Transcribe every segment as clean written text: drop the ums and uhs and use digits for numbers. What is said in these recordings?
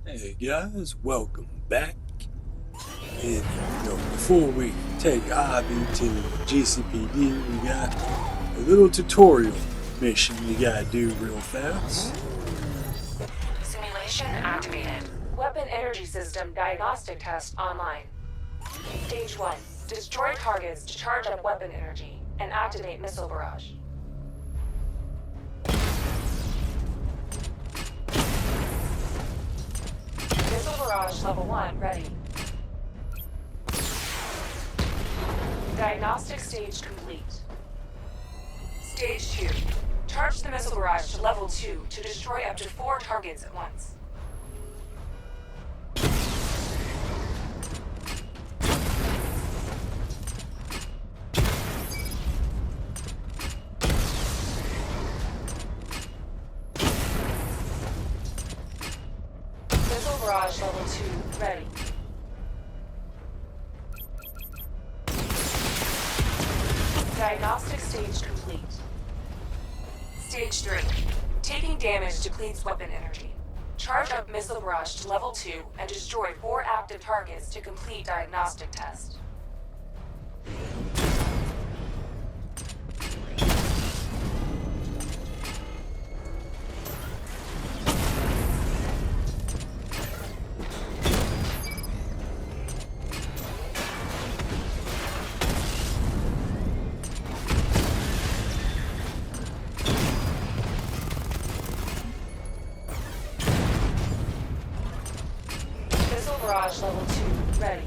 Hey guys, welcome back. And before we take Ivy to GCPD, we got a little tutorial mission we gotta do real fast. Simulation activated. Weapon energy system diagnostic test online. Stage 1. Destroy targets to charge up weapon energy and activate missile barrage. Missile barrage level 1 ready. Diagnostic stage complete. Stage 2. Charge the missile barrage to level 2 to destroy up to 4 targets at once. Missile barrage level 2 ready. Diagnostic stage complete. Stage 3. Taking damage depletes weapon energy. Charge up missile barrage to level 2 and destroy 4 active targets to complete diagnostic test. Missile barrage level 2 ready.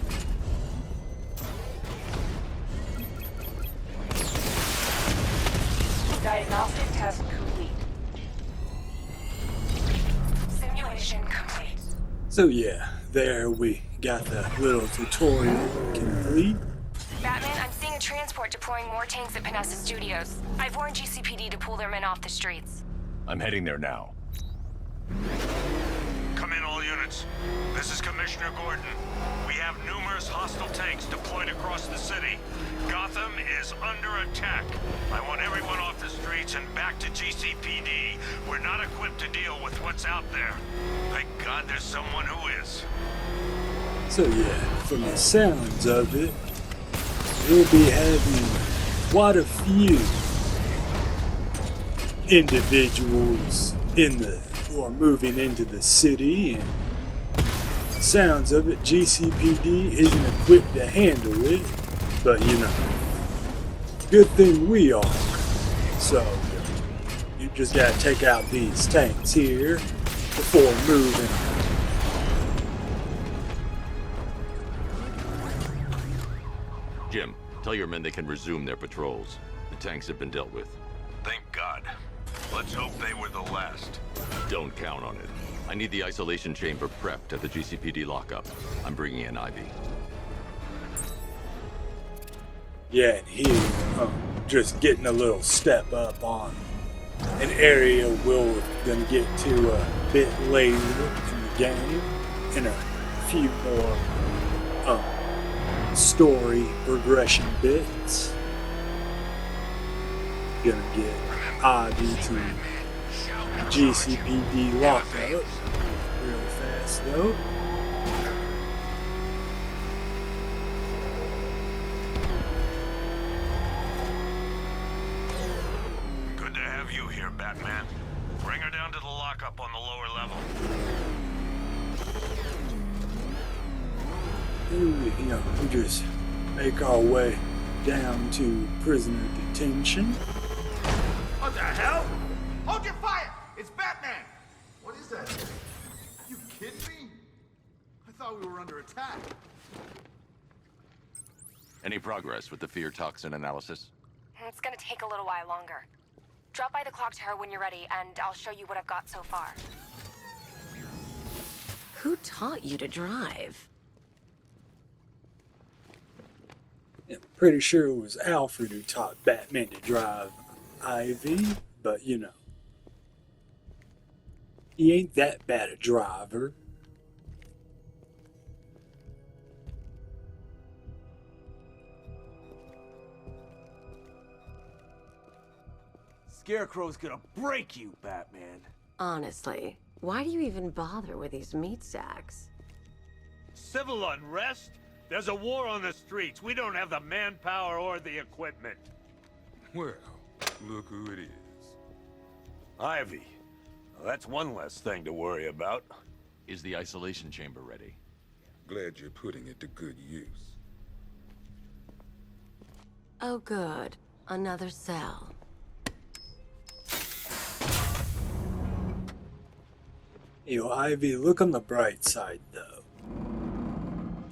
Diagnostic test complete. Simulation complete. So yeah, there we got the little tutorial complete. Batman, I'm seeing a transport deploying more tanks at Panessa Studios. I've warned GCPD to pull their men off the streets. I'm heading there now. Come in, all units. This is Commissioner Gordon. We have numerous hostile tanks deployed across the city. Gotham is under attack. I want everyone off the streets and back to GCPD. We're not equipped to deal with what's out there. Thank God there's someone who is. So yeah, from the sounds of it, we'll be having quite a few individuals moving into the city, and sounds of it, GCPD isn't equipped to handle it, but good thing we are. So you just gotta take out these tanks here before moving. Jim, tell your men they can resume their patrols. The tanks have been dealt with. Thank God. Let's hope they were the last. Don't count on it. I need the isolation chamber prepped at the GCPD lockup. I'm bringing in Ivy. Yeah, and here, just getting a little step up on an area we're gonna get to a bit later in the game, and a few more story progression bits. Gonna get Ivy to GCPD lockup real fast though. Good to have you here, Batman. Bring her down to the lockup on the lower level. And we just make our way down to prisoner detention. What the hell? Hold your fire! It's Batman! What is that? You kidding me? I thought we were under attack. Any progress with the fear toxin analysis? It's gonna take a little while longer. Drop by the clock tower when you're ready, and I'll show you what I've got so far. Who taught you to drive? I'm pretty sure it was Alfred who taught Batman to drive Ivy, but he ain't that bad a driver. Scarecrow's gonna break you, Batman. Honestly, Why do you even bother with these meat sacks? Civil unrest? There's a war on the streets. We don't have the manpower or the equipment. Well, look who it is. Ivy. Well, that's one less thing to worry about. Is the isolation chamber ready? Glad you're putting it to good use. Oh, good. Another cell. Ivy, look on the bright side, though.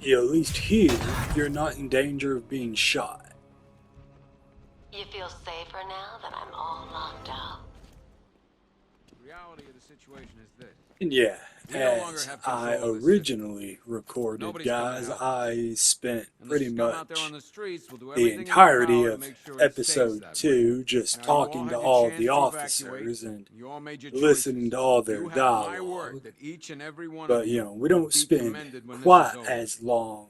At least here, you're not in danger of being shot. You feel safer now that I'm all locked up? The reality of the situation is this. And yeah, We no longer as have control I of this originally recorded, Nobody's guys, coming out. I spent Unless pretty you come out there much on the streets, we'll do the everything in our entirety power to of make sure it stays episode that way. 2 just Now, you all talking had to your all chance the to officers evacuate. and You all made your listening choices. to all their You have my dialogue. word that each and every one But of you we don't will be spend commended when this quite is over. as long.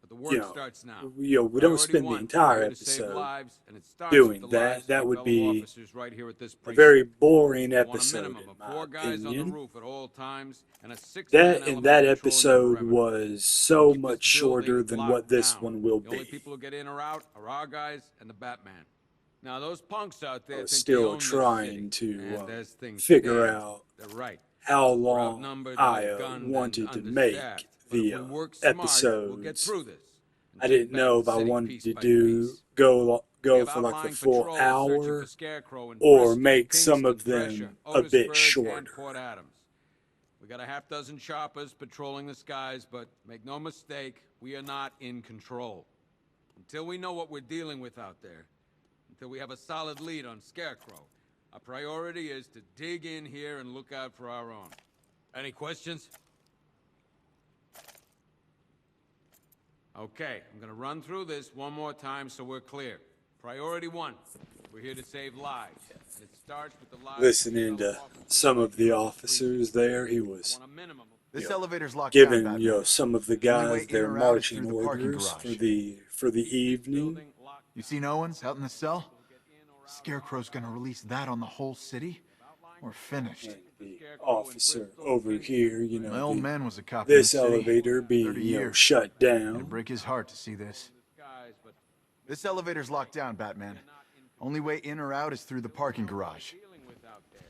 But the work starts now. We don't Priority spend the one, entire we're here to save episode lives, and it starts doing with the that. lives That of would fellow be officers right here at this a precinct. very boring I want a episode, minimum in of my 4 guys on the opinion. roof at all times, and a 6-man That element and that patrolling the episode perimeter. was so Keep much this shorter building than locked what this down. one will The only be. people who get in or out are our guys and the Batman. Now those punks out there I was think still they own trying this city, to and as things figure stand, out they're right. how We're long outnumbered, I outgunned, wanted to and make understaffed. But the if we work smart, we'll get episodes. through this and I take didn't back know the if I city wanted piece to by do piece. We go have for like the outlying full patrols searching for hour Scarecrow in or Bristol, make some of Kingston, them Drescher, a bit Otisburg, and shorter. Port Adams. We got a half-dozen choppers patrolling the skies, but make no mistake, we are not in control. Until we know what we're dealing with out there, until we have a solid lead on Scarecrow, our priority is to dig in here and look out for our own. Any questions? Okay, I'm gonna run through this one more time so we're clear. Priority 1, we're here to save lives. And it starts with the lives Listening of to fellow officers some of the on street. officers there, he was I want a minimum of This elevator's locked down, giving Batman. some of the Only way guys in their or out is marching through the parking orders garage. for the evening. building locked You seen Owens out in the cell? Scarecrow's gonna release that on the whole city? We're finished. And the officer over here, My old man was a cop this in the city. elevator 30 being years. shut It'd down. break his heart to see this. skies, but This elevator's locked down, Batman. Only way in or out is through the parking garage. dealing with out there.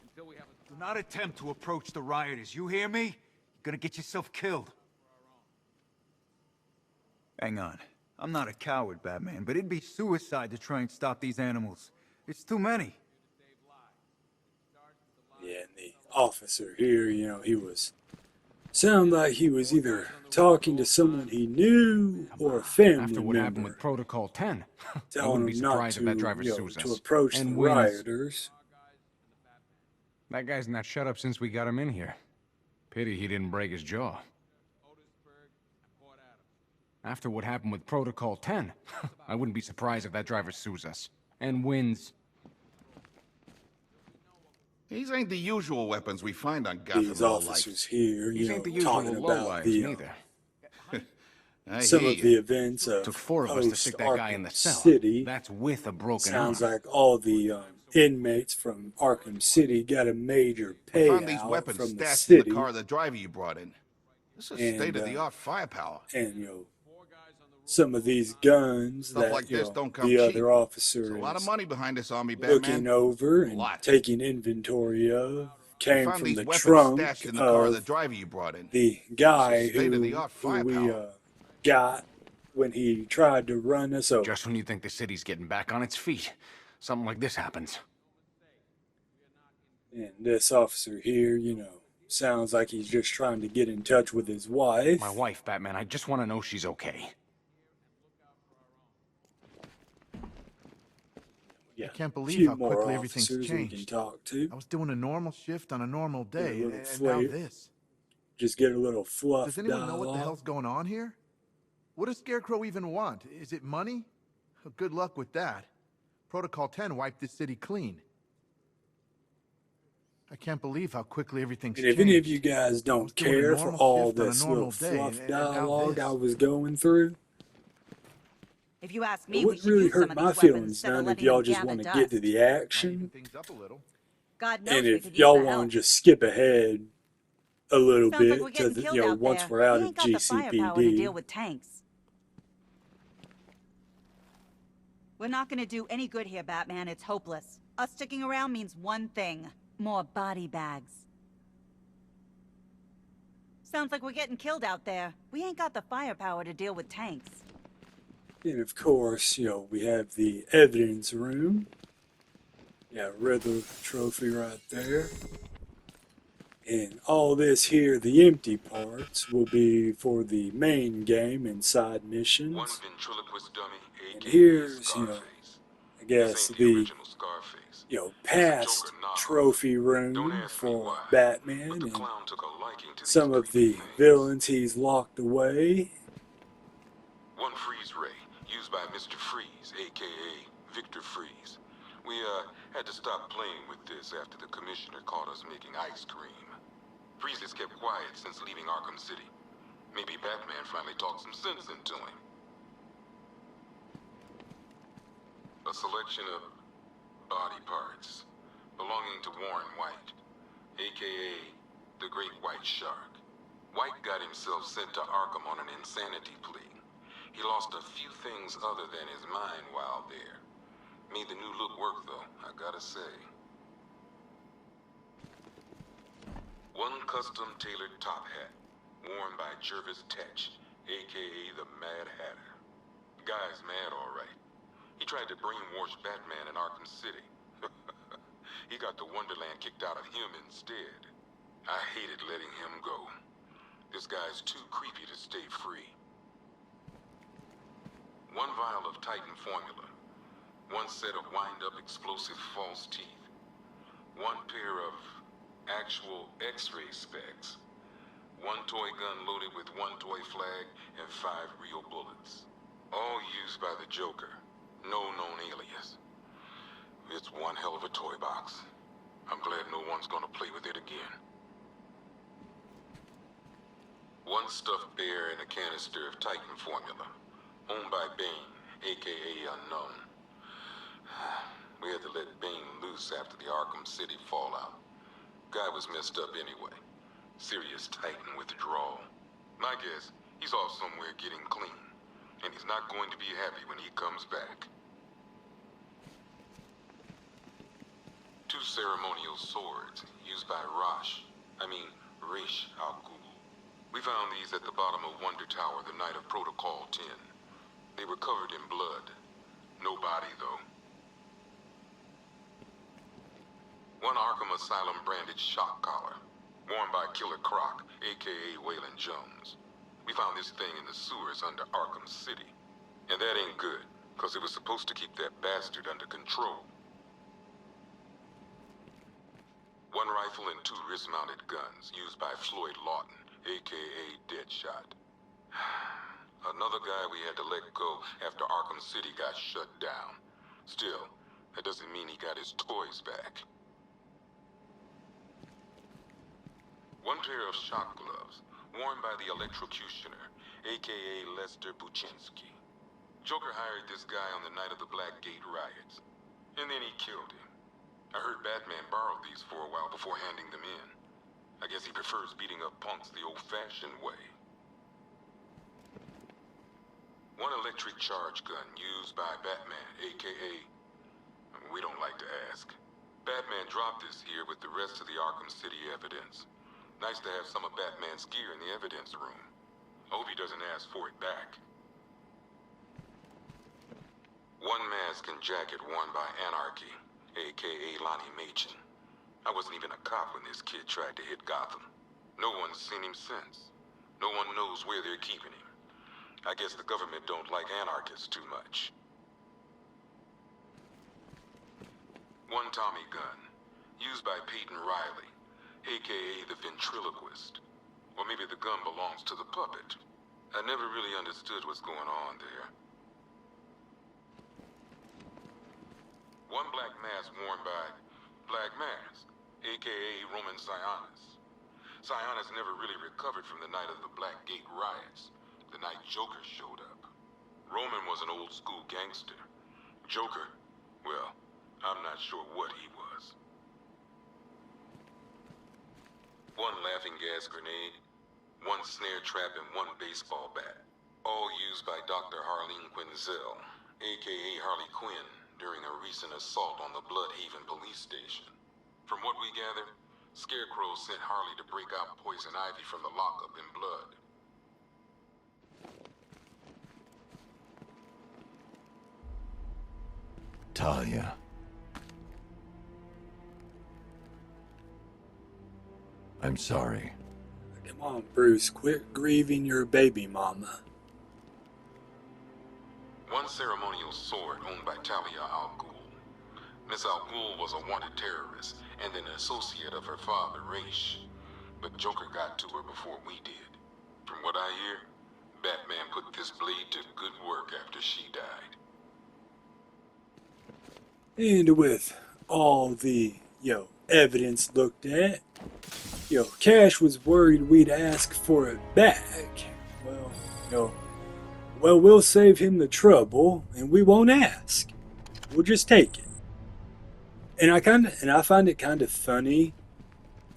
Until we have a Do not attempt to approach the rioters. You hear me? You're gonna get yourself killed. Hang on. I'm not a coward, Batman, but it'd be suicide to try and stop these animals. It's too many. Yeah, and the officer here, he was sounded like he was either talking to someone he knew or a family After what happened member, with Protocol 10, I telling wouldn't be him not surprised to, if that driver sues to us. approach And the wins. rioters. That guy's not shut up since we got him in here. Pity he didn't break his jaw. After what happened with Protocol 10, I wouldn't be surprised if that driver sues us. And wins. These ain't the usual weapons we find on Gotham These Row like. officers here, These ain't the usual talking about lowlives, the neither. some hear of ya. the events of Took 4 of us to stick that guy in the cell. City. That's with a broken Sounds arm. like all the inmates from Arkham City got a major I found these payout weapons from the stashed in city, the car of the driver you brought in. This is And, state-of-the-art firepower. and some of these guns Stuff that like this don't come the cheap. other officers There's a lot of money behind this army, looking Batman. over A and lot. taking inventory of I came found from these the weapons trunk stashed in the car of the of driver you brought in. the guy This is state-of-the-art who we firepower. got when he tried to run us over. Just when you think the city's getting back on its feet, something like this happens. And this officer here, sounds like he's just trying to get in touch with his wife. My wife, Batman, I just want to know she's okay. Yeah, I can't believe few how more quickly everything's officers we can changed. talk to. I was doing a normal shift on a normal Get a day, little and now flavor. this. Just get a little fluff Does anyone know what the dialogue. hell's going on here? What does Scarecrow even want? Is it money? Good luck with that. Protocol 10 wiped this city clean. I can't believe how quickly everything's And if changed. any of you guys I was don't doing a care for normal all shift on a this normal little day, fluff and now dialogue this. I was going through, If you ask it me, we wouldn't should really use some hurt of my these weapons feelings instead of none if letting y'all them just gather want to dust. get to the Lighten action. things up a little. God knows And we if could use y'all the want help. to just skip ahead a little Sounds like we're bit to getting the, killed out once there. we're out We of ain't got the firepower to deal GCPD, with tanks. We're not gonna do any good here, Batman. It's hopeless. Us sticking around means one thing. More body bags. Sounds like we're getting killed out there. We ain't got the firepower to deal with tanks. and of course, we have the evidence room. Yeah, Riddler trophy right there. And all this here, the empty parts, will be for the main game and side One missions. ventriloquist dummy, And aka here's, Scarface. I This guess ain't the the, original Scarface. past Joker knockoff. trophy Don't room ask me for why, but Batman the and clown took a liking to some these of the creepy things. villains he's locked away. One freeze ray, used by Mr. Freeze, aka Victor Freeze. We, had to stop playing with this after the commissioner caught us making ice cream. Freeze has kept quiet since leaving Arkham City. Maybe Batman finally talked some sense into him. A selection of body parts belonging to Warren White, aka the Great White Shark. White got himself sent to Arkham on an insanity plea. He lost a few things other than his mind while there. Made the new look work though, I gotta say. One custom tailored top hat, worn by Jervis Tetch, aka the Mad Hatter. Guy's mad alright. He tried to brainwash Batman in Arkham City. He got the Wonderland kicked out of him instead. I hated letting him go. This guy's too creepy to stay free. One vial of Titan formula. One set of wind-up explosive false teeth. One pair of actual X-ray specs. One toy gun loaded with one toy flag and 5 real bullets. All used by the Joker. No known alias. It's one hell of a toy box. I'm glad no one's gonna play with it again. One stuffed bear in a canister of Titan formula. Owned by Bane, aka Unknown. We had to let Bane loose after the Arkham City fallout. Guy was messed up anyway. Serious Titan withdrawal. My guess, he's off somewhere getting clean. And he's not going to be happy when he comes back. 2 ceremonial swords used by Ra's al Ghul. We found these at the bottom of Wonder Tower the night of Protocol 10. They were covered in blood. No body, though. One Arkham Asylum branded shock collar, worn by Killer Croc, aka Waylon Jones. We found this thing in the sewers under Arkham City. And that ain't good, because it was supposed to keep that bastard under control. One rifle and 2 wrist-mounted guns used by Floyd Lawton, aka Deadshot. Another guy we had to let go after Arkham City got shut down. Still, that doesn't mean he got his toys back. One pair of shock gloves, worn by the Electrocutioner, aka Lester Buczynski. Joker hired this guy on the night of the Blackgate riots, and then he killed him. I heard Batman borrowed these for a while before handing them in. I guess he prefers beating up punks the old-fashioned way. One electric charge gun used by Batman, aka... we don't like to ask. Batman dropped this here with the rest of the Arkham City evidence. Nice to have some of Batman's gear in the evidence room. I hope he doesn't ask for it back. One mask and jacket worn by Anarchy, aka Lonnie Machin. I wasn't even a cop when this kid tried to hit Gotham. No one's seen him since. No one knows where they're keeping him. I guess the government don't like anarchists too much. One Tommy gun, used by Peyton Riley, aka the ventriloquist. Or maybe the gun belongs to the puppet. I never really understood what's going on there. One black mask worn by Black Mask, aka Roman Sionis. Sionis never really recovered from the night of the Blackgate riots, the night Joker showed up. Roman was an old-school gangster. Joker, well, I'm not sure what he was. one laughing gas grenade, one snare trap, and one baseball bat. All used by Dr. Harleen Quinzel, aka Harley Quinn, during a recent assault on the Bloodhaven police station. From what we gather, Scarecrow sent Harley to break out Poison Ivy from the lockup in blood. Talia. I'm sorry. Come on, Bruce, quit grieving your baby mama. One ceremonial sword owned by Talia al Ghul. Miss al Ghul was a wanted terrorist and an associate of her father, Raish. But Joker got to her before we did. From what I hear, Batman put this blade to good work after she died. And with all the, evidence looked at, Cash was worried we'd ask for it back. Well, we'll save him the trouble, and we won't ask. We'll just take it. And I find it kind of funny,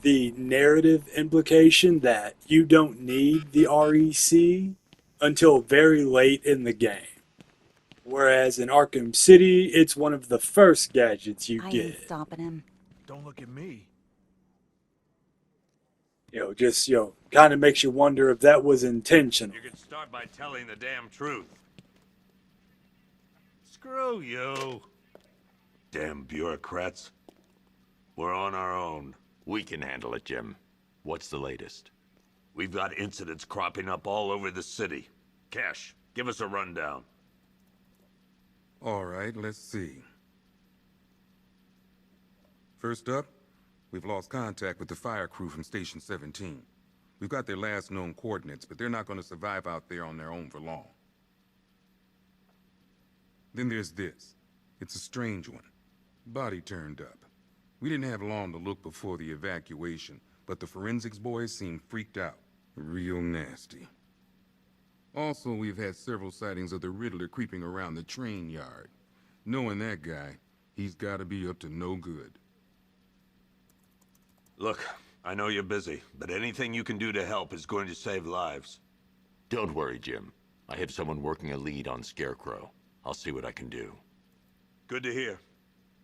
the narrative implication that you don't need the REC until very late in the game. Whereas in Arkham City, it's one of the first gadgets you I get. ain't stopping him. Don't look at me. Kind of makes you wonder if that was intentional. You can start by telling the damn truth. Screw you. Damn bureaucrats. We're on our own. We can handle it, Jim. What's the latest? We've got incidents cropping up all over the city. Cash, give us a rundown. All right, let's see. First up, we've lost contact with the fire crew from Station 17. We've got their last known coordinates, but they're not going to survive out there on their own for long. Then there's this. It's a strange one. Body turned up. We didn't have long to look before the evacuation, but the forensics boys seemed freaked out. Real nasty. Also, we've had several sightings of the Riddler creeping around the train yard. Knowing that guy, he's got to be up to no good. Look, I know you're busy, but anything you can do to help is going to save lives. Don't worry, Jim. I have someone working a lead on Scarecrow. I'll see what I can do. Good to hear.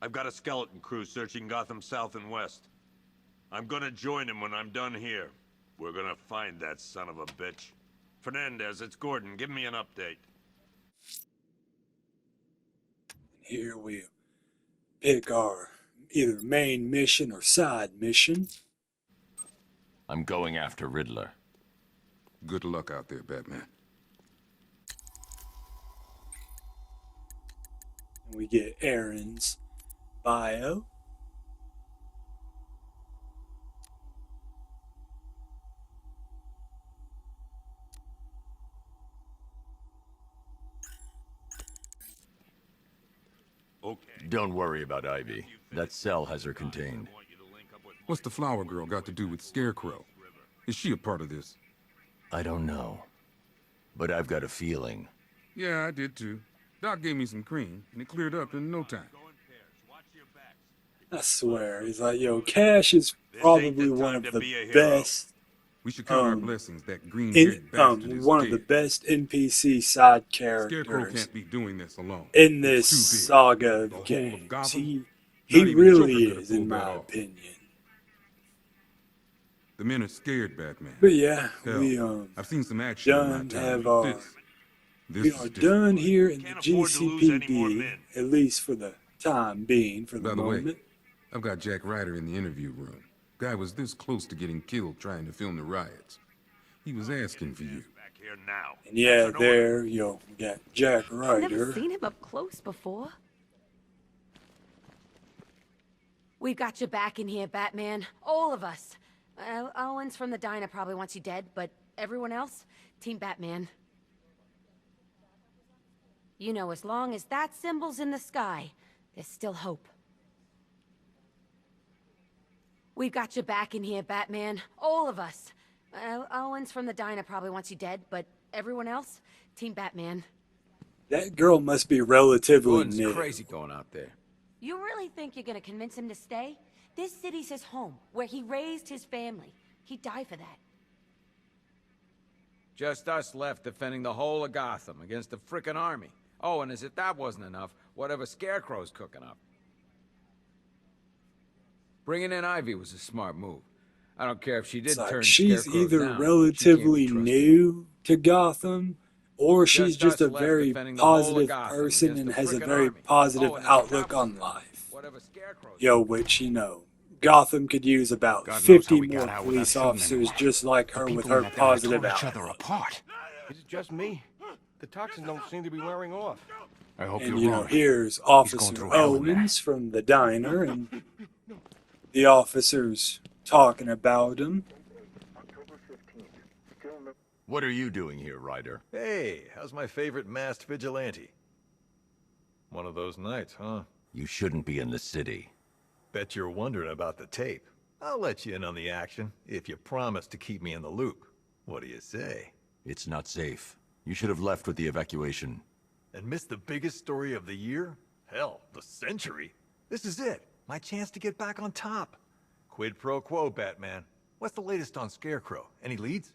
I've got a skeleton crew searching Gotham South and West. I'm gonna join him when I'm done here. We're gonna find that son of a bitch. Fernandez, it's Gordon. Give me an update. Here we pick our either main mission or side mission. I'm going after Riddler. Good luck out there, Batman. We get Aaron's bio. Okay. Don't worry about Ivy. That cell has her contained. What's the flower girl got to do with Scarecrow? Is she a part of this? I don't know. But I've got a feeling. Yeah, I did too. Doc gave me some cream, and it cleared up in no time. I swear, he's like, Cash is probably one of the best. We should count our blessings that green one of the best NPC side Scarecrow characters can't be doing this alone. in this saga of games. He really is, in my opinion. The men are scared, Batman. But yeah, Hell, I've seen some action in my time. We are done here in the GCPD, at least for the time being, for the By the moment. way, I've got Jack Ryder in the interview room. Guy was this close to getting killed trying to film the riots. He was asking for you. And yeah, there, we got Jack Ryder. I've never seen him up close before. We've got your back in here, Batman. All of us. Owens from the diner probably wants you dead, but everyone else, Team Batman. You know, as long as that symbol's in the sky, there's still hope. We've got your back in here, Batman. All of us. Owens from the diner probably wants you dead, but everyone else, Team Batman. That girl must be relatively Gordon's new. crazy going out there. You really think you're gonna convince him to stay? This city's his home, where he raised his family. He'd die for that. Just us left defending the whole of Gotham against the frickin' army. Oh, and as if that wasn't enough, whatever Scarecrow's cooking up. Bringing in Ivy was a smart move. I don't care if she did turn she's Scarecrows either down, relatively new to Gotham, or she's just a us left very defending the whole of positive Gotham person against and the has a frickin' very army. positive Oh, and as if that outlook on wasn't enough, life. whatever Scarecrow's Yo, which, Gotham could use about God knows 50 how we got more out police without shooting officers anyone. just like her with her positive outlook. apart. Is it just me? The toxins don't seem to be wearing off. I hope And, you're wrong. here's going Officer through hell in there. Owens from the diner, and the officers talking about him. What are you doing here, Ryder? Hey, how's my favorite masked vigilante? One of those nights, huh? You shouldn't be in the city. Bet you're wondering about the tape. I'll let you in on the action, if you promise to keep me in the loop. What do you say? It's not safe. You should have left with the evacuation. And missed the biggest story of the year? Hell, the century. This is it. My chance to get back on top. Quid pro quo, Batman. What's the latest on Scarecrow? Any leads?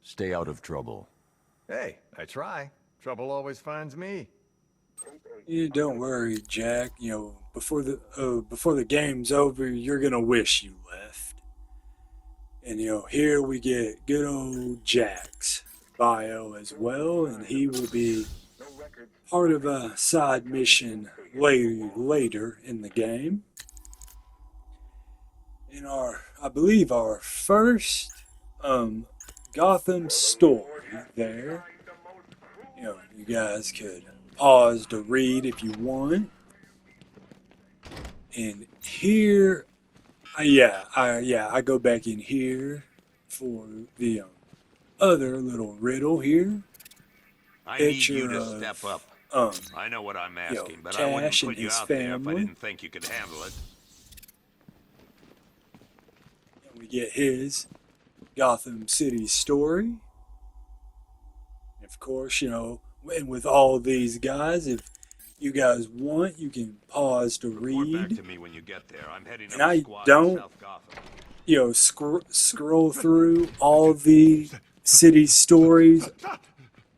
Stay out of trouble. Hey, I try. Trouble always finds me. Yeah, don't worry, Jack. Before the game's over, you're gonna wish you left. And here we get good old Jack's bio as well, and he will be part of a side mission later in the game. In I believe our first Gotham story there. You guys could pause to read if you want. And here, I go back in here for the other little riddle here. I need you to step up. I know what I'm asking, but I wouldn't Cash put and you his out there if I family. didn't think you could handle it. And we get his Gotham City story. Of course, and with all these guys, if you guys want, you can pause to Report back read. to me when you get there. I'm heading And up a I squad don't, in South Gotham. scroll through all the city stories,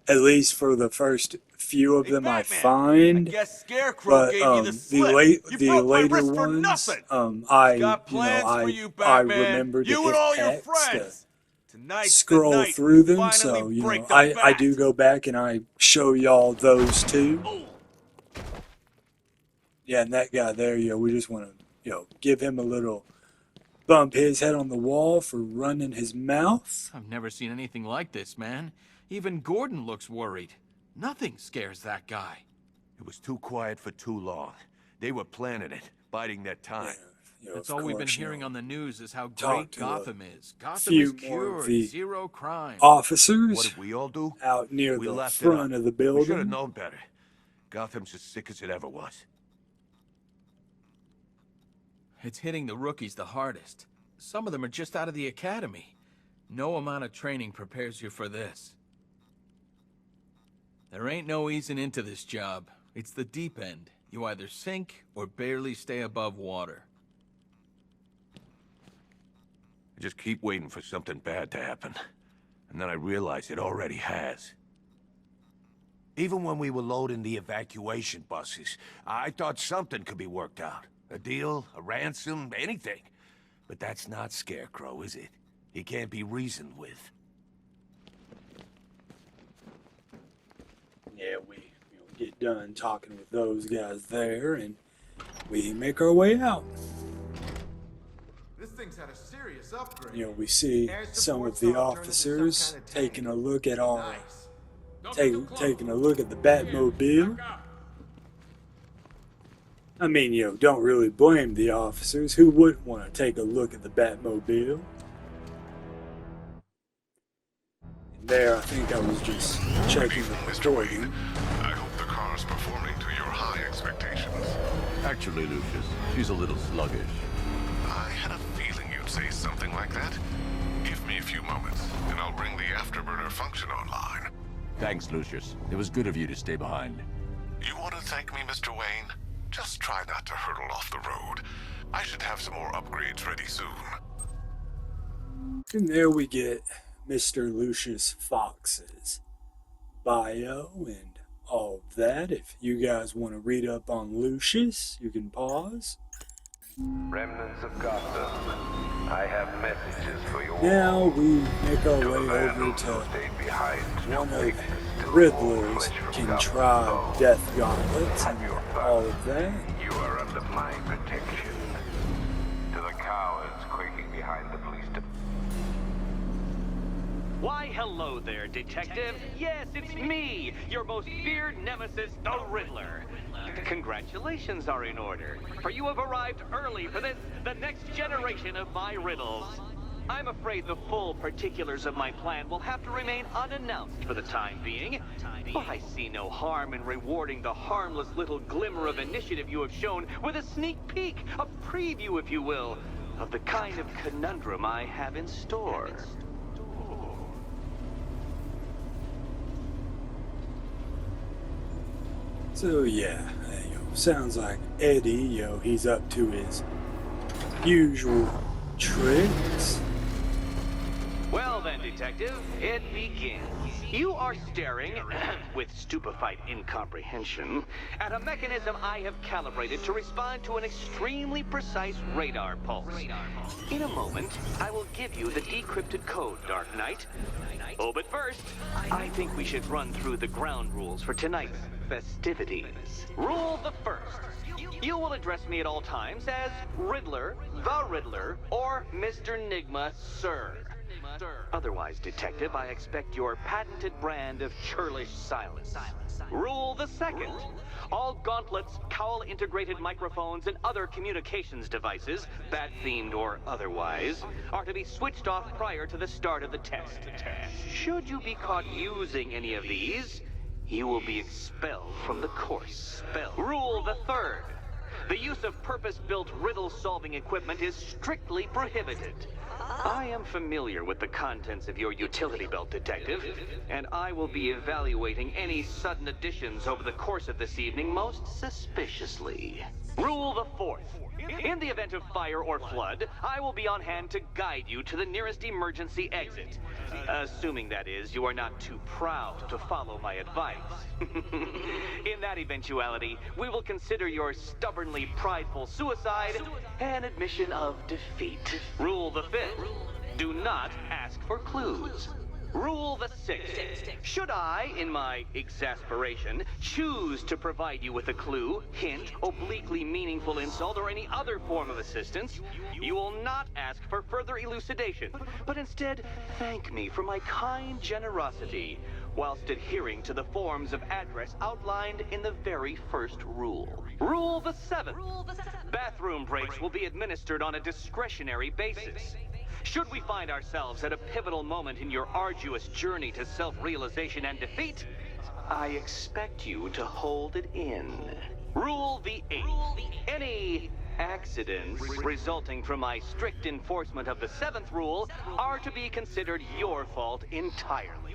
at least for the first few of them I find. Guess Scarecrow But gave you the slip. You the broke my later wrist for ones, nothing. I for you, I Batman. remember to You hit and all your X friends. to Tonight's scroll the night through we them. So finally break the I bat. do go back and I show y'all those too. Yeah, and that guy there, we just want to give him a little bump his head on the wall for running his mouth. I've never seen anything like this, man. Even Gordon looks worried. Nothing scares that guy. It was too quiet for too long. They were planning it, biding their time. That's all we've been hearing on the news is how talk great to Gotham is. Gotham few is more of cured, the zero crime. officers What did we all do? out near We the lapped it front up. of the We should have building. known better. Gotham's as sick as it ever was. It's hitting the rookies the hardest. Some of them are just out of the academy. No amount of training prepares you for this. There ain't no easing into this job. It's the deep end. You either sink or barely stay above water. I just keep waiting for something bad to happen. And then I realize it already has. Even when we were loading the evacuation buses, I thought something could be worked out. A deal, a ransom, anything. But that's not Scarecrow, is it? He can't be reasoned with. Yeah, we get done talking with those guys there, and we make our way out. This thing's had a serious upgrade. We see some of the officers taking a look at our taking a look at the Batmobile. I mean, don't really blame the officers. Who wouldn't want to take a look at the Batmobile? And there, I think I was just checking the recording. I hope the car's performing to your high expectations. Actually, Lucius, she's a little sluggish. I had a feeling you'd say something like that. Give me a few moments, and I'll bring the afterburner function online. Thanks, Lucius. It was good of you to stay behind. You want to thank me, Mr. Wayne? Just try not to hurtle off the road. I should have some more upgrades ready soon. And there we get Mr. Lucius Fox's bio and all of that. If you guys want to read up on Lucius, you can pause. Remnants of Gotham, I have messages for you all. Now we make our way over to one of Riddler's contrived death gauntlets and all of that. You are under my protection. To the cowards quaking behind the police department. Why, hello there, Detective. Yes, it's me, your most feared nemesis, the Riddler. Congratulations are in order, for you have arrived early for this, the next generation of my riddles. I'm afraid the full particulars of my plan will have to remain unannounced for the time being, but I see no harm in rewarding the harmless little glimmer of initiative you have shown with a sneak peek, a preview, if you will, of the kind of conundrum I have in store. So yeah, sounds like Eddie, he's up to his usual tricks. Well then, Detective, it begins. You are staring, with stupefied incomprehension, at a mechanism I have calibrated to respond to an extremely precise radar pulse. In a moment, I will give you the decrypted code, Dark Knight. Oh, but first, I think we should run through the ground rules for tonight's festivities. Rule the first. You will address me at all times as Riddler, the Riddler, or Mr. Nigma, sir. Otherwise, Detective, I expect your patented brand of churlish silence. Rule the second. All gauntlets, cowl-integrated microphones, and other communications devices, bat-themed or otherwise, are to be switched off prior to the start of the test. Should you be caught using any of these, you will be expelled from the course. Rule the third. The use of purpose-built riddle-solving equipment is strictly prohibited. I am familiar with the contents of your utility belt, Detective, and I will be evaluating any sudden additions over the course of this evening most suspiciously. Rule the fourth. In the event of fire or flood, I will be on hand to guide you to the nearest emergency exit. Assuming, that is, you are not too proud to follow my advice. In that eventuality, we will consider your stubbornly prideful suicide an admission of defeat. Rule the fifth. Do not ask for clues. Rule the sixth. Should I, in my exasperation, choose to provide you with a clue, hint, obliquely meaningful insult, or any other form of assistance, you will not ask for further elucidation, but instead thank me for my kind generosity, whilst adhering to the forms of address outlined in the very first rule. Rule the seventh. Bathroom breaks will be administered on a discretionary basis. Should we find ourselves at a pivotal moment in your arduous journey to self-realization and defeat, I expect you to hold it in. Rule the eighth. Any accidents resulting from my strict enforcement of the seventh rule are to be considered your fault entirely.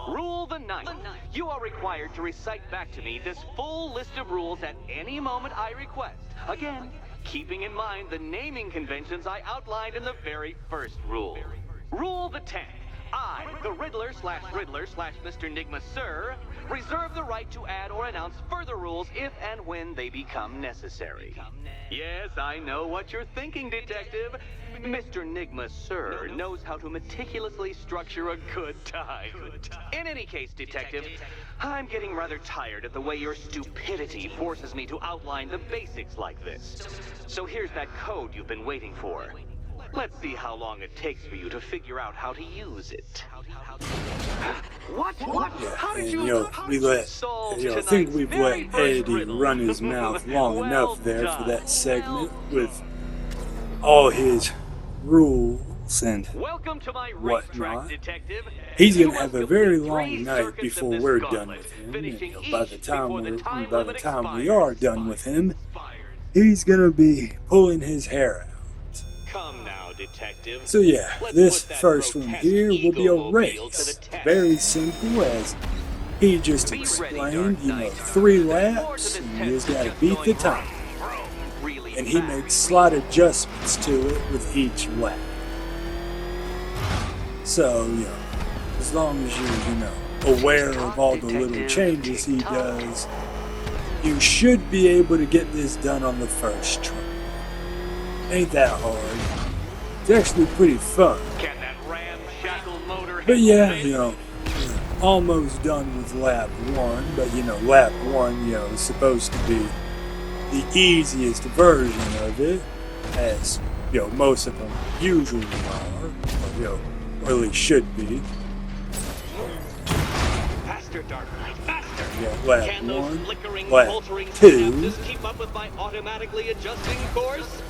Rule the ninth. You are required to recite back to me this full list of rules at any moment I request. Again, keeping in mind the naming conventions I outlined in the very first rule. Rule the 10th. I, the Riddler/Mr. Nigma, sir, reserve the right to add or announce further rules if and when they become necessary. Yes, I know what you're thinking, Detective. Mr. Nigma, sir, knows how to meticulously structure a good time. In any case, Detective, I'm getting rather tired of the way your stupidity forces me to outline the basics like this. So here's that code you've been waiting for. Let's see how long it takes for you to figure out how to use it. What? How did you I think we've let Eddie run his mouth long enough there for that segment with all his rules and whatnot. He's gonna have a very long night before we're done with him. And, by the time we are done with him, he's gonna be pulling his hair out. Come now, Detective. So yeah, this first one here will be a race. Very simple, as he just explained, 3 laps, and you just gotta beat the time. And he makes slight adjustments to it with each lap. So, you know, as long as you're, aware of all the little changes he does, you should be able to get this done on the first try. Ain't that hard. It's actually pretty fun. But yeah, almost done with lap 1, but lap 1, is supposed to be the easiest version of it, as, most of them usually are, or at least should be. Faster, Dark Knight, faster! Yeah, lap Can those 1, flickering, lap faltering 2. synapses keep up with my automatically adjusting course?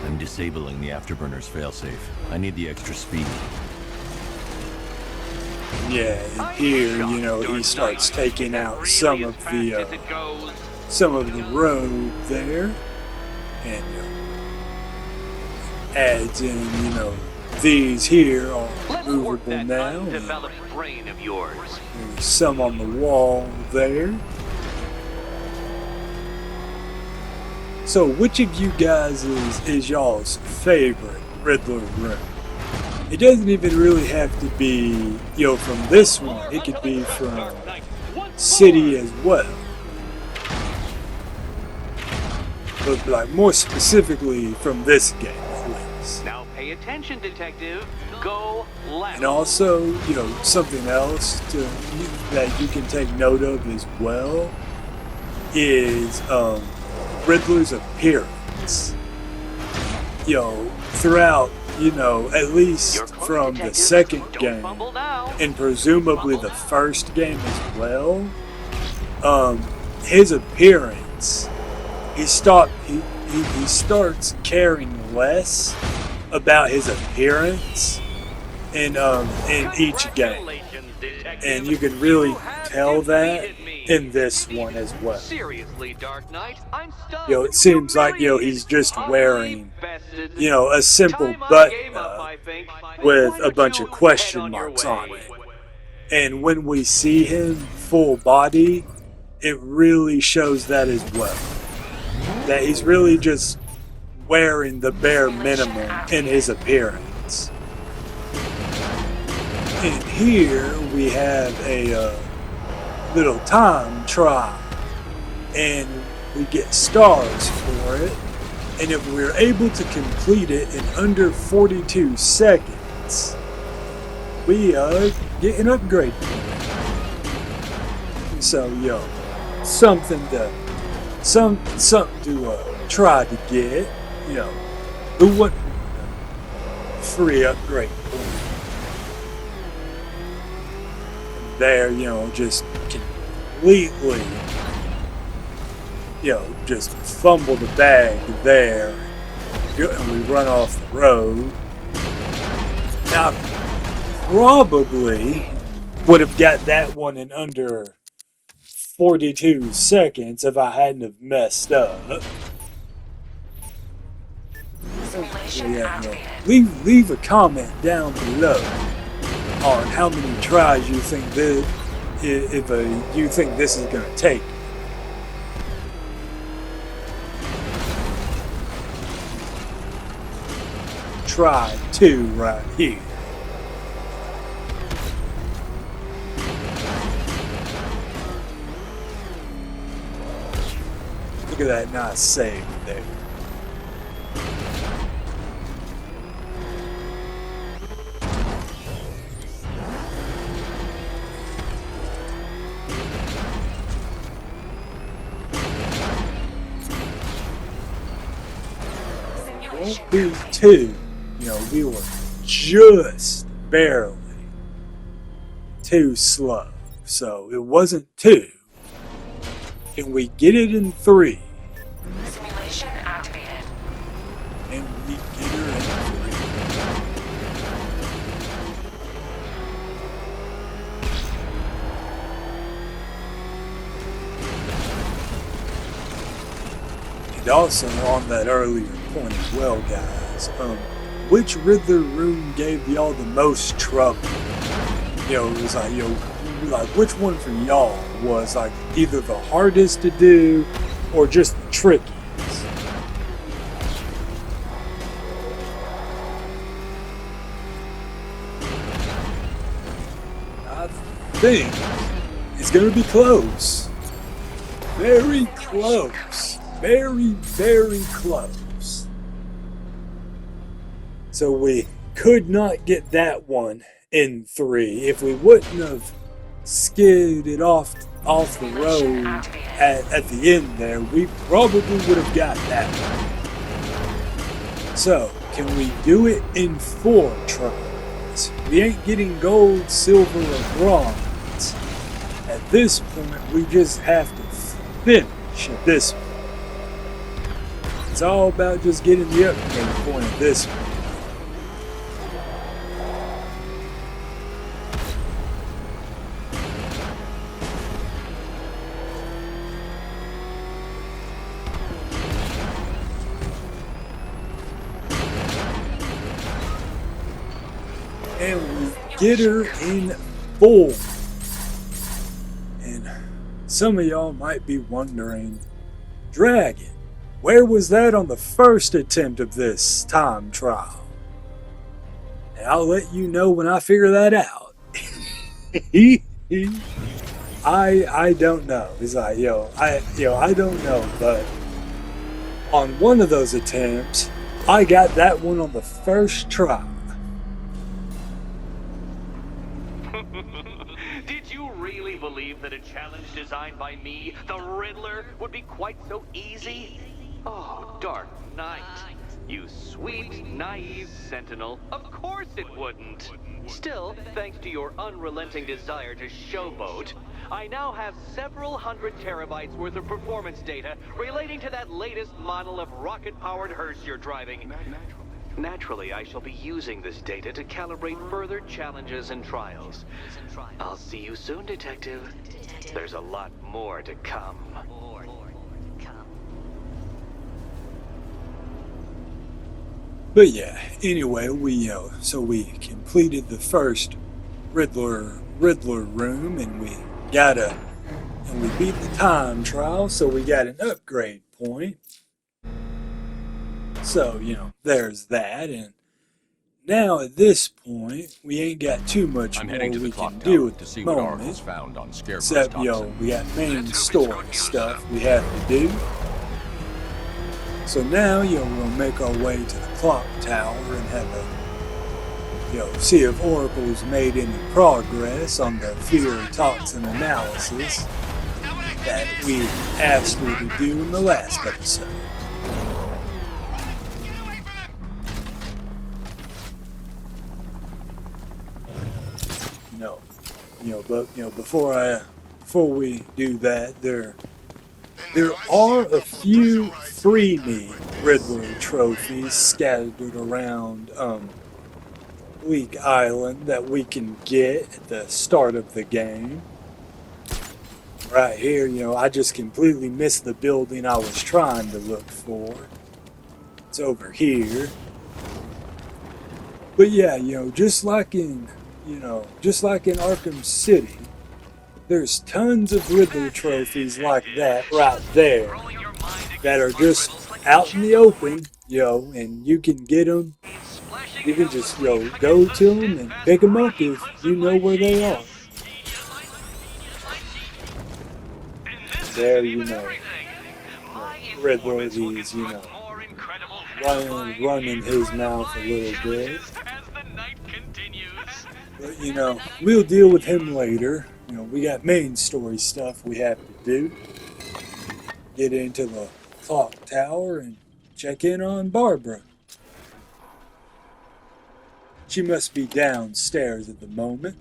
I'm disabling the afterburner's failsafe. I need the extra speed. Yeah, and here, he starts taking out some of the road there, and adds in, these here are movable now. Brain of yours. There's some on the wall there. So, which of you guys is y'all's favorite Riddler room? It doesn't even really have to be, from this one. It could be from City as well. But, like, more specifically from this game, at least. Now pay attention, detective. Go left. And also, something else that you can take note of as well is Riddler's appearance. Throughout, at least from the second game, and presumably the first game as well, his appearance, he starts caring less about his appearance in each game, and you can really tell that in this one as well. Seriously, Dark Knight, I'm stunned. It seems like he's just wearing a simple button up with a bunch of question marks on it, and when we see him full body, it really shows that as well, that he's really just wearing the bare minimum in his appearance. And here we have a little time trial, and we get stars for it, and if we're able to complete it in under 42 seconds, we get an upgrade point. So something to try to get, who wouldn't free upgrade point. There, just completely, just fumble the bag there, and we run off the road. Now, probably would have got that one in under 42 seconds if I hadn't have messed up. Leave a comment down below on how many tries you think you think this is going to take. Try 2 right here. Look at that nice save there. Won't be 2. We were just barely too slow. So it wasn't 2. Can we get it in 3? Simulation activated. And we get her in 3. And also on that earlier point as well, guys, which Riddler room gave y'all the most trouble? It was like, which one for y'all was like either the hardest to do or just the trickiest? I think it's gonna be close. Very close. Very, very close. So we could not get that one in 3. If we wouldn't have skidded off the road at the end there, we probably would have got that one. So, can we do it in 4 tries? We ain't getting gold, silver, or bronze. At this point, we just have to finish at this point. It's all about just getting the upgrade point at this point. And we get her in 4. And some of y'all might be wondering, Dragon, where was that on the first attempt of this time trial? And I'll let you know when I figure that out. I don't know. It's like, I don't know, but on one of those attempts, I got that one on the first try. Did you really believe that a challenge designed by me, the Riddler, would be quite so easy? Oh, Dark Knight. You sweet, naive sentinel. Of course it wouldn't. Still, thanks to your unrelenting desire to showboat, I now have several hundred terabytes worth of performance data relating to that latest model of rocket-powered hearse you're driving. Naturally, I shall be using this data to calibrate further challenges and trials. I'll see you soon, Detective. There's a lot more to come. But yeah, anyway, we completed the first Riddler room, and we beat the time trial, so we got an upgrade point. So, there's that, and now at this point, we ain't got too much more we can do at the moment. Except, we got main story stuff we have to do. So now, we'll make our way to the clock tower and have see if Oracle's made any progress on the fear toxin analysis that we asked her to do in the last episode. Before we do that, there are a few free me Riddler trophies scattered around Bleak Island that we can get at the start of the game. Right here, I just completely missed the building I was trying to look for. It's over here. But yeah, just like in Arkham City, there's tons of Riddler trophies like that right there that are just out in the open, and you can get them. You can just, go to them and pick them up if you know where they are. There, Riddler, he's, running his mouth a little bit. But, we'll deal with him later. We got main story stuff we have to do. Get into the clock tower and check in on Barbara. She must be downstairs at the moment.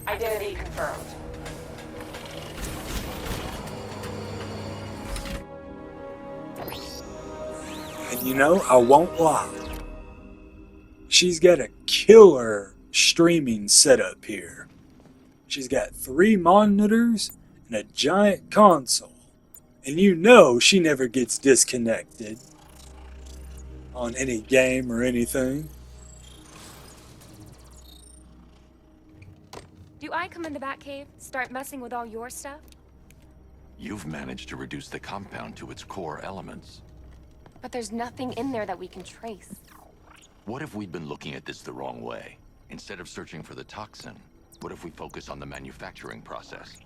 Identity confirmed. And I won't lie. She's got a killer streaming setup here. She's got 3 monitors and a giant console. And she never gets disconnected on any game or anything. Do I come in the Batcave, start messing with all your stuff? You've managed to reduce the compound to its core elements. But there's nothing in there that we can trace. What if we'd been looking at this the wrong way? Instead of searching for the toxin, what if we focus on the manufacturing process?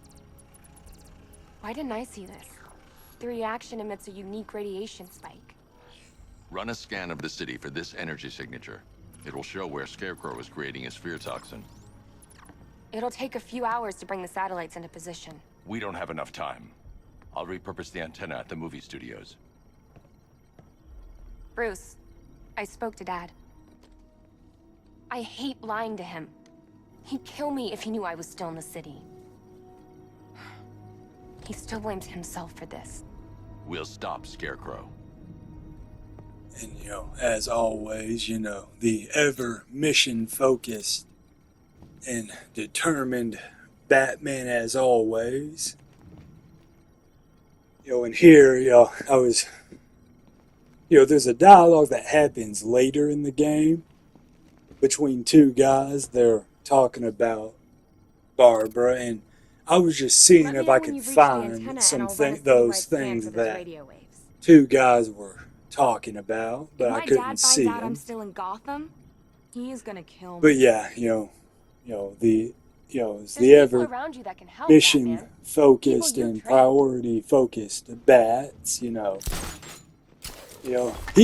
Why didn't I see this? The reaction emits a unique radiation spike. Run a scan of the city for this energy signature. It will show where Scarecrow is creating his fear toxin. It'll take a few hours to bring the satellites into position. We don't have enough time. I'll repurpose the antenna at the movie studios. Bruce, I spoke to Dad. I hate lying to him. He'd kill me if he knew I was still in the city. He still blames himself for this. We'll stop Scarecrow. And, as always, the ever mission-focused and determined Batman as always. And here, I was, there's a dialogue that happens later in the game between two guys. They're talking about Barbara, and I was just seeing if I could find those things that two guys were talking about, but I couldn't see them. If my dad finds out I'm still in Gotham, he is gonna kill me. But yeah, it's the ever mission focused and priority focused Bats, he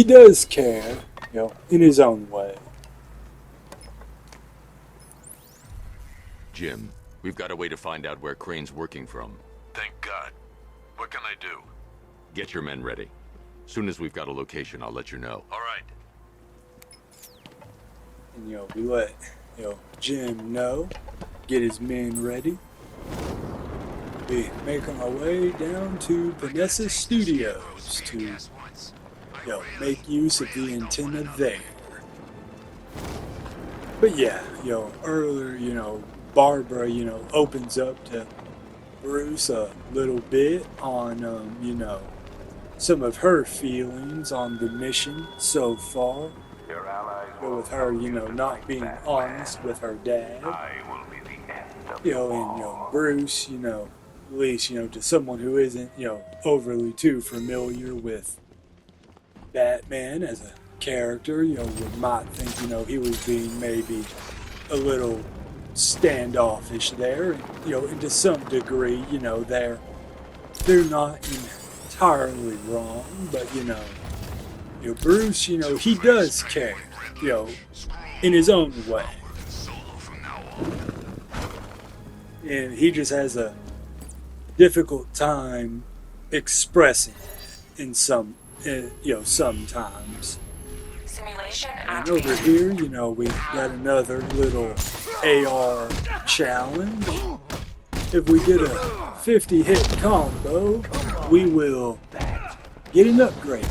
does care, in his own way. Jim, we've got a way to find out where Crane's working from. Thank God. What can I do? Get your men ready. Soon as we've got a location, I'll let you know. All right. And we let Jim know, get his men ready. We making our way down to Vanessa Studios to make use of the antenna there. But yeah, earlier, Barbara, opens up to Bruce a little bit on, some of her feelings on the mission so far. With her, not being honest with her dad. And, Bruce, at least, to someone who isn't, overly too familiar with Batman as a character, might think, he was being maybe a little standoffish there, and to some degree, they're not entirely wrong, but Bruce, he does care, in his own way, and he just has a difficult time expressing it in sometimes. And over here, we got another little AR challenge. If we get a 50-hit combo, we will get an upgrade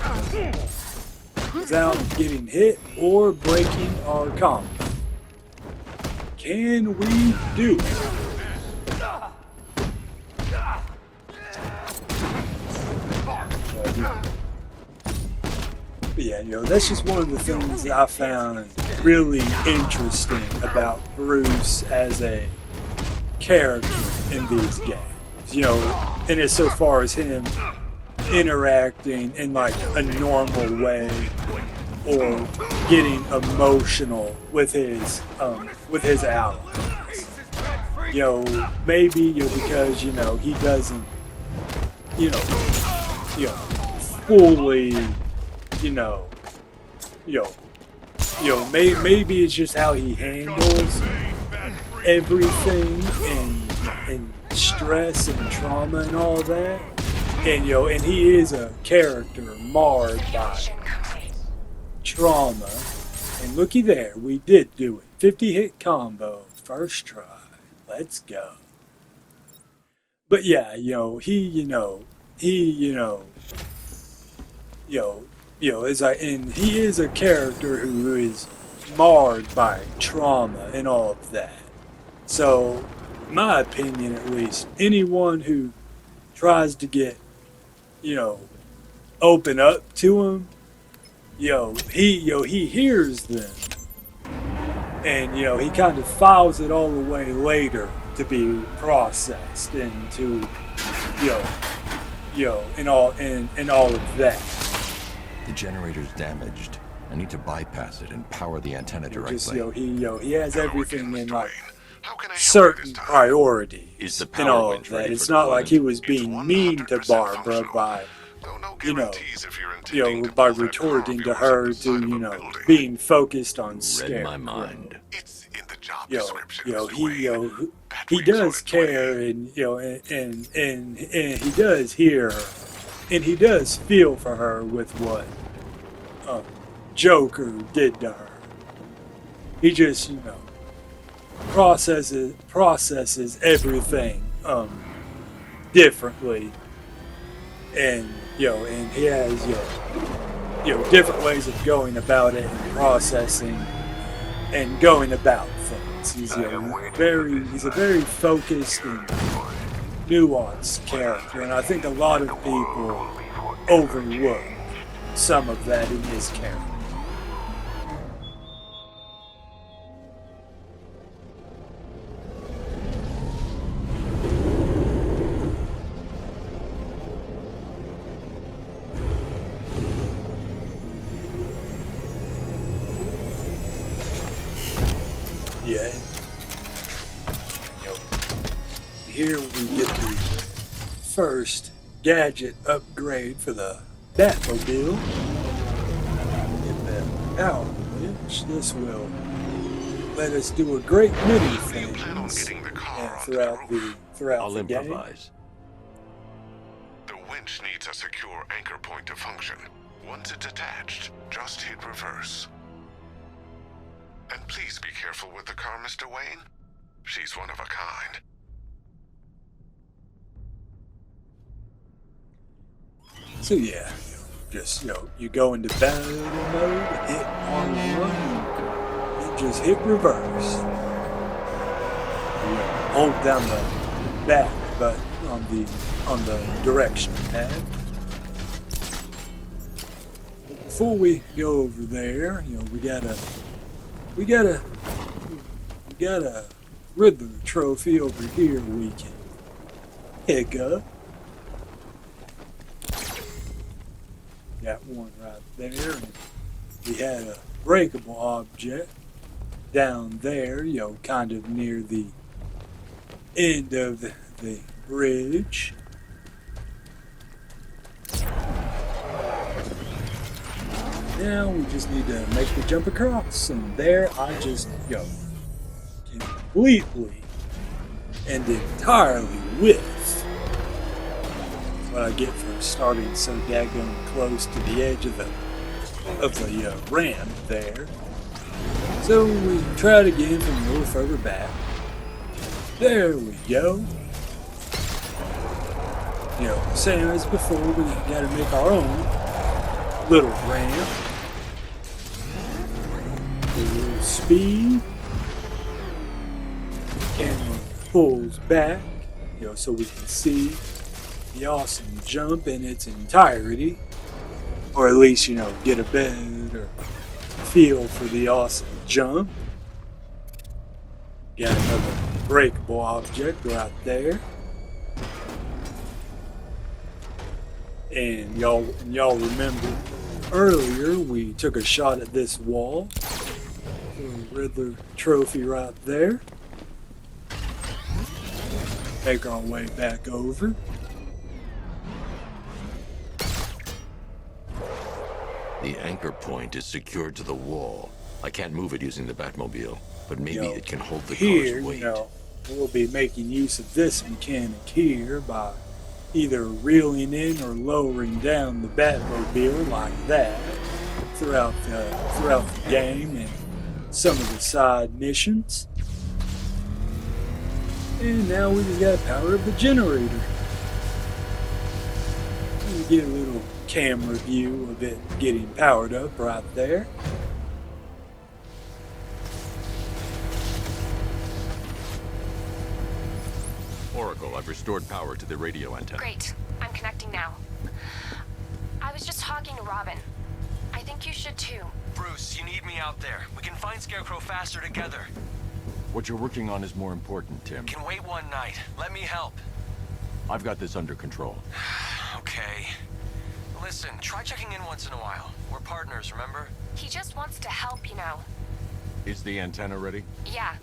without getting hit or breaking our combo. Can we do it? But yeah, that's just one of the things that I found really interesting about Bruce as a character in these games. And it's so far as him interacting in like a normal way or getting emotional with his allies. Maybe because he doesn't fully maybe it's just how he handles everything and stress and trauma and all that. And and he is a character marred by trauma. And looky there, we did do it. 50-hit combo, first try. Let's go. But yeah, he he is a character who is marred by trauma and all of that. So, in my opinion at least, anyone who tries to get, open up to him, he hears them. And, he kind of files it all away later to be processed and to, and all of that. The generator's damaged, I need to bypass it and power the antenna directly. Just, he has everything in, like, certain priorities and all of that. It's not like he was being mean to Barbara by, by retorting to her to, being focused on Scarecrow. Read my mind. He does care, and and he does hear her, and he does feel for her with what Joker did to her. He just processes everything differently, and and he has different ways of going about it and processing and going about things. He's a very focused and nuanced character, and I think a lot of people overlook some of that in his character. Yeah. Here we get the first gadget upgrade for the Batmobile. Get that power winch. This will let us do a great many things throughout the game. Improvise. The winch needs a secure anchor point to function. Once it's attached, just hit reverse. And please be careful with the car, Mr. Wayne. She's one of a kind. So yeah, just you go into battle mode, hit R1, and just hit reverse. Hold down the back button on the direction pad. Before we go over there, we got a Riddler trophy over here we can pick up. Got one right there. And we had a breakable object down there, kind of near the end of the bridge. Now we just need to make the jump across, and there I just completely and entirely whiff. That's what I get for starting so daggone close to the edge of the ramp there. So we try it again from a little further back. There we go. Same as before, we gotta make our own little ramp. A little speed. Camera pulls back, so we can see the awesome jump in its entirety, or at least get a better feel for the awesome jump. Got another breakable object right there. And y'all remember earlier we took a shot at this wall. Riddler trophy right there. Make our way back over. The anchor point is secured to the wall. I can't move it using the Batmobile, but maybe it can hold the car's weight. We'll be making use of this mechanic here by either reeling in or lowering down the Batmobile like that throughout the game and some of the side missions. And now we just got to power up the generator. You get a little camera view of it getting powered up right there. Oracle, I've restored power to the radio antenna. Great. I'm connecting now. I was just talking to Robin. I think you should too. Bruce, you need me out there. We can find Scarecrow faster together. What you're working on is more important, Tim. Can wait one night. Let me help. I've got this under control. Okay. Listen, try checking in once in a while. We're partners, remember? He just wants to help, you know. Is the antenna ready? Yeah,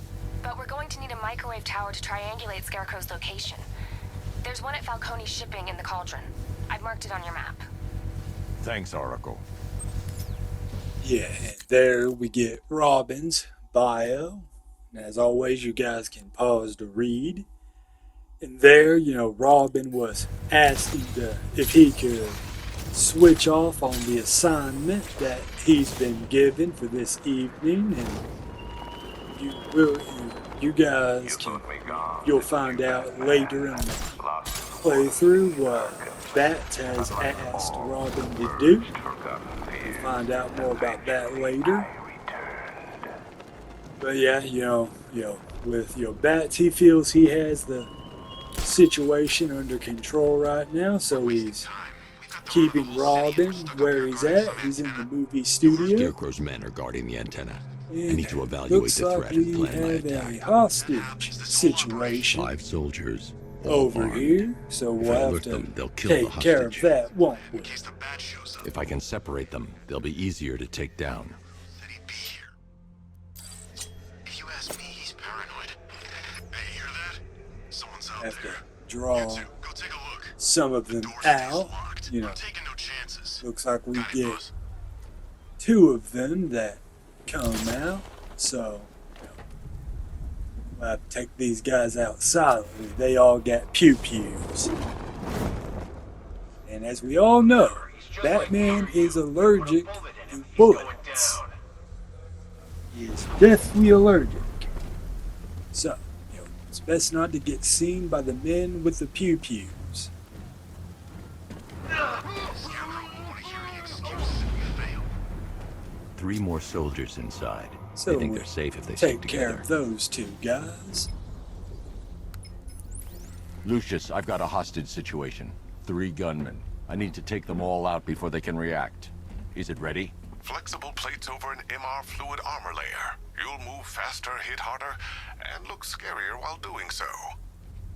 but we're going to need a microwave tower to triangulate Scarecrow's location. There's one at Falcone's shipping in the Cauldron. I've marked it on your map. Thanks, Oracle. Yeah, and there we get Robin's bio. And as always, you guys can pause to read. And there, you know, Robin was asking if he could switch off on the assignment that he's been given for this evening. And you guys can, you'll find out later in the playthrough what Bat has asked Robin to do. We'll find out more about that later. But yeah, you know, with Bat, he feels he has the situation under control right now, so he's keeping Robin where he's at. He's in the movie studio. Scarecrow's men are guarding the antenna. And I need to evaluate looks the like threat and we plan my have attack. a hostage situation 5 soldiers. all over armed. here, so If we'll I have alert to them, they'll kill the take care of hostage. that, won't we? If I can separate them, they'll be easier to take down. Have to draw some of them out, you know. Looks like we get 2 of them that come out, so we'll have to take these guys out silently. They all got pew-pews. And as we all know, Batman is allergic to bullets. He is deathly allergic. So, it's best not to get seen by the men with the pew-pews. 3 more soldiers inside. So I think we they're safe if they stick take care together. of those 2 guys. Lucius, I've got a hostage situation. 3 gunmen. I need to take them all out before they can react. Is it ready? Flexible plates over an MR fluid armor layer. You'll move faster, hit harder, and look scarier while doing so.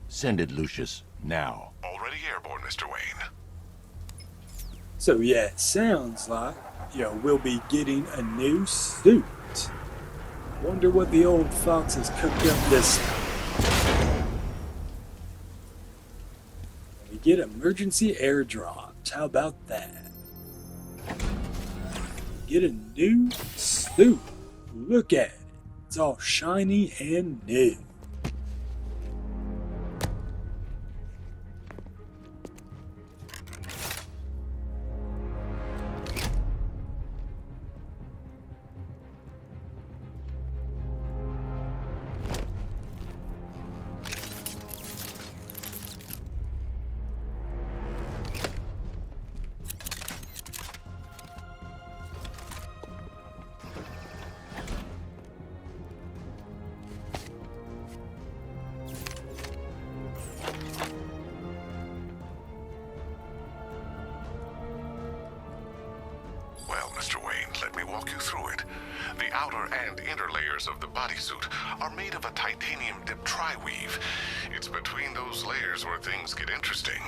Send it, Lucius. Now. Already airborne, Mr. Wayne. So yeah, it sounds like, we'll be getting a new suit. Wonder what the old fox has cooked up this time. We get emergency airdrops. How about that? Get a new suit. Look at it. It's all shiny and new. Well, Mr. Wayne, let me walk you through it. The outer and inner layers of the bodysuit are made of a titanium-dipped tri-weave. It's between those layers where things get interesting.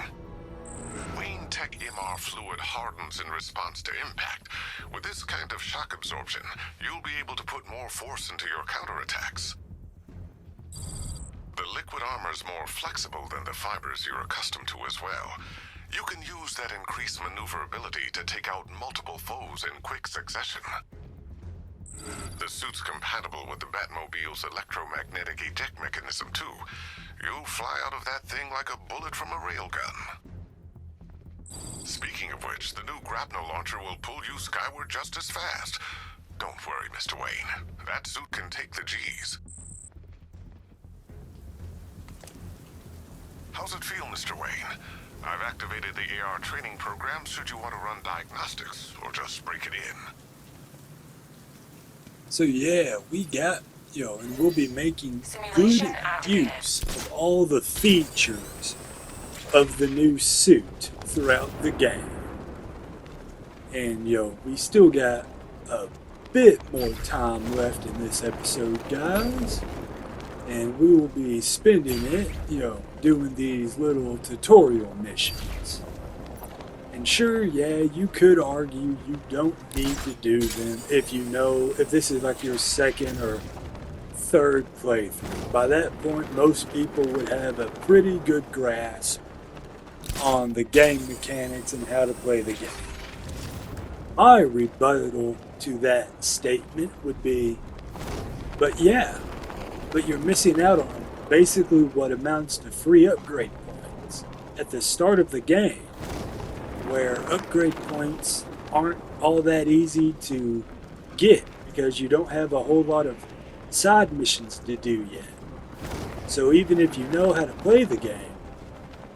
Wayne Tech MR fluid hardens in response to impact. With this kind of shock absorption, you'll be able to put more force into your counterattacks. The liquid armor's more flexible than the fibers you're accustomed to as well. You can use that increased maneuverability to take out multiple foes in quick succession. The suit's compatible with the Batmobile's electromagnetic eject mechanism, too. You'll fly out of that thing like a bullet from a railgun. Speaking of which, the new grapnel launcher will pull you skyward just as fast. Don't worry, Mr. Wayne. That suit can take the G's. How's it feel, Mr. Wayne? I've activated the AR training program should you want to run diagnostics, or just break it in. So yeah, we got, and we'll be making good use of all the features of the new suit throughout the game. And we still got a bit more time left in this episode, guys. And we will be spending it, doing these little tutorial missions. And sure, yeah, you could argue you don't need to do them if you know, if this is like your second or third playthrough. By that point, most people would have a pretty good grasp on the game mechanics and how to play the game. My rebuttal to that statement would be, but you're missing out on basically what amounts to free upgrade points at the start of the game, where upgrade points aren't all that easy to get because you don't have a whole lot of side missions to do yet. So even if you know how to play the game,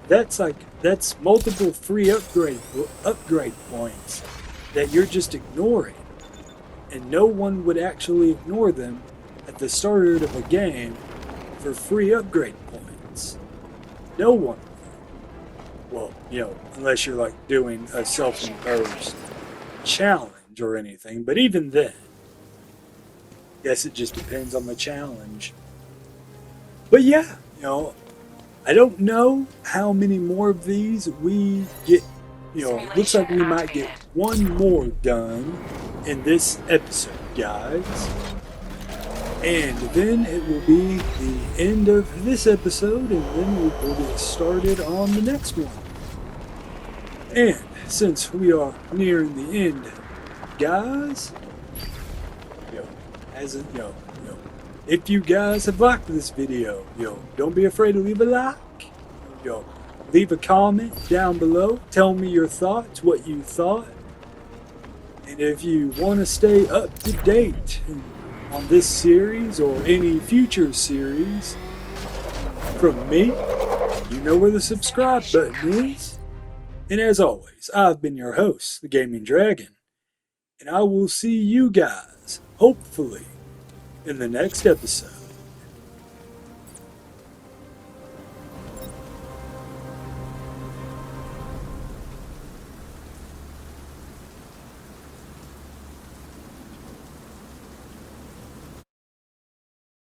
that's multiple free upgrade points that you're just ignoring. And no one would actually ignore them at the start of a game for free upgrade points. No one. Well, unless you're like doing a self-imposed challenge or anything. But even then, I guess it just depends on the challenge. But yeah, I don't know how many more of these we get. Looks like we might get one more done in this episode, guys. And then it will be the end of this episode, and then we will get started on the next one. And since we are nearing the end, guys, if you guys have liked this video, don't be afraid to leave a like. Leave a comment down below. Tell me your thoughts, what you thought. And if you want to stay up to date on this series or any future series from me, you know where the subscribe button is. And as always, I've been your host, the Gaming Dragon. And I will see you guys, hopefully, in the next episode.